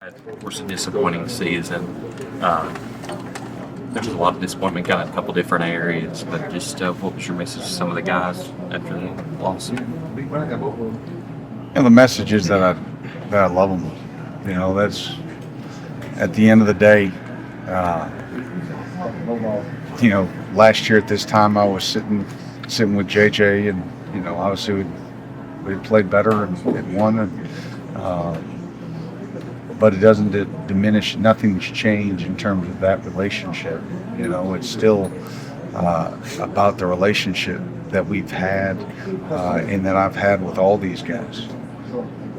Of course, a disappointing season. There's a lot of disappointment, got in a couple different areas, but just what was your message to some of the guys after the loss? And the message is that I love them. You know, that's at the end of the day. Last year at this time, I was sitting with JJ, and obviously we played better and won, but it doesn't diminish. Nothing's changed in terms of that relationship. It's still about the relationship that we've had and that I've had with all these guys,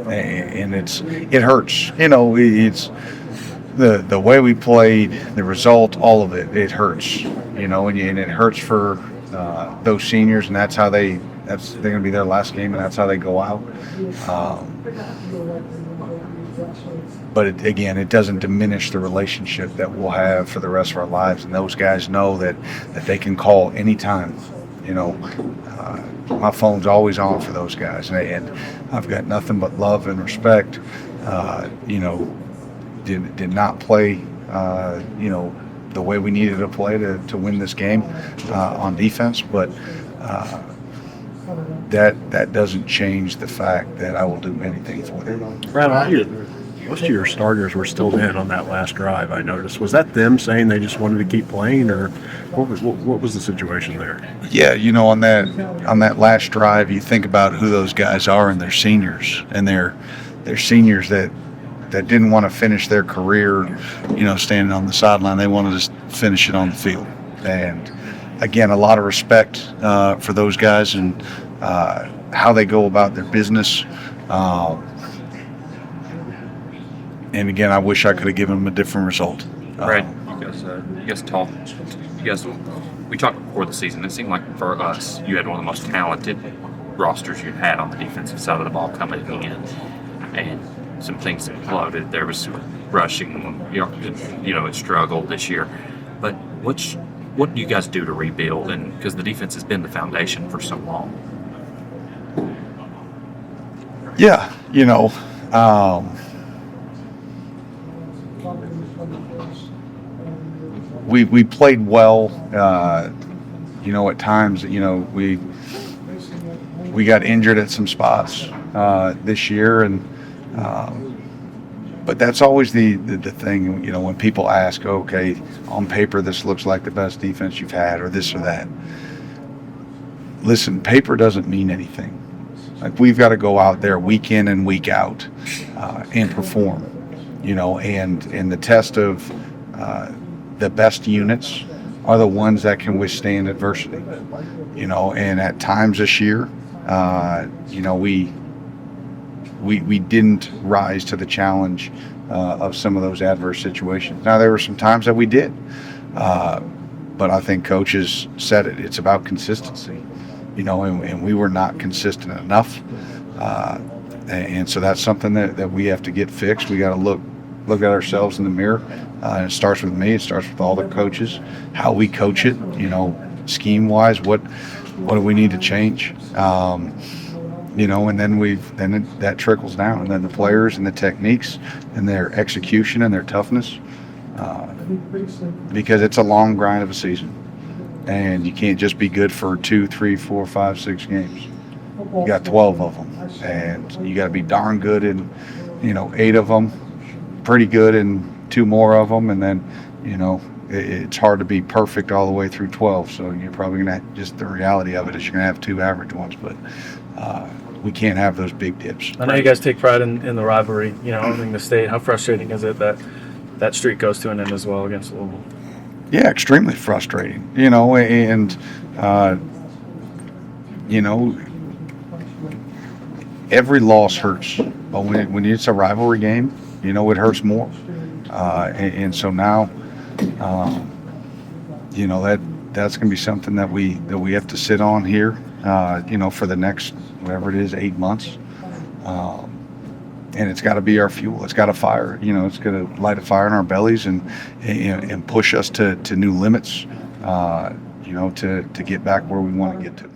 and it hurts. It's the way we played, the result, all of it. It hurts. And it hurts for those seniors, and they're going to be their last game, and that's how they go out. But it doesn't diminish the relationship that we'll have for the rest of our lives. And those guys know that they can call anytime. My phone's always on for those guys, and I've got nothing but love and respect. Did not play, the way we needed to play to win this game on defense, but that doesn't change the fact that I will do anything for them. Brad, most of your starters were still in on that last drive, I noticed. Was that them saying they just wanted to keep playing, or what was the situation there? Yeah, on that last drive, you think about who those guys are, and they're seniors, and they're seniors that didn't want to finish their career, standing on the sideline. They wanted to finish it on the field. And again, a lot of respect for those guys and how they go about their business. And again, I wish I could have given them a different result. Brad, we talked before the season. It seemed like for us, you had one of the most talented rosters you've had on the defensive side of the ball coming in, and some things imploded. There was some rushing, it struggled this year. But what do you guys do to rebuild? And because the defense has been the foundation for so long. Yeah, we played well. At times, we got injured at some spots this year, and but that's always the thing. When people ask, okay, on paper this looks like the best defense you've had, or this or that. Listen, paper doesn't mean anything. Like, we've got to go out there week in and week out and perform. And the test of the best units are the ones that can withstand adversity. And at times this year, we didn't rise to the challenge of some of those adverse situations. Now, there were some times that we did, but I think coaches said it. It's about consistency, and we were not consistent enough. And so that's something that we have to get fixed. We got to look at ourselves in the mirror. It starts with me. It starts with all the coaches, how we coach it, scheme-wise, what do we need to change? And then that trickles down, and then the players and the techniques and their execution and their toughness, because it's a long grind of a season, and you can't just be good for 2, 3, 4, 5, 6 games. You got 12 of them, and you got to be darn good in 8 of them, pretty good in 2 more of them, and then it's hard to be perfect all the way through 12. So you're probably going to, just the reality of it is you're going to have 2 average ones, but we can't have those big dips. I know you guys take pride in the rivalry, owning the state. How frustrating is it that streak goes to an end as well against Louisville? Yeah, extremely frustrating. Every loss hurts, but when it's a rivalry game, it hurts more. And so now, that's going to be something that we have to sit on here, for the next, whatever it is, 8 months. And it's got to be our fuel. It's got to fire. It's going to light a fire in our bellies and push us to new limits, to get back where we want to get to.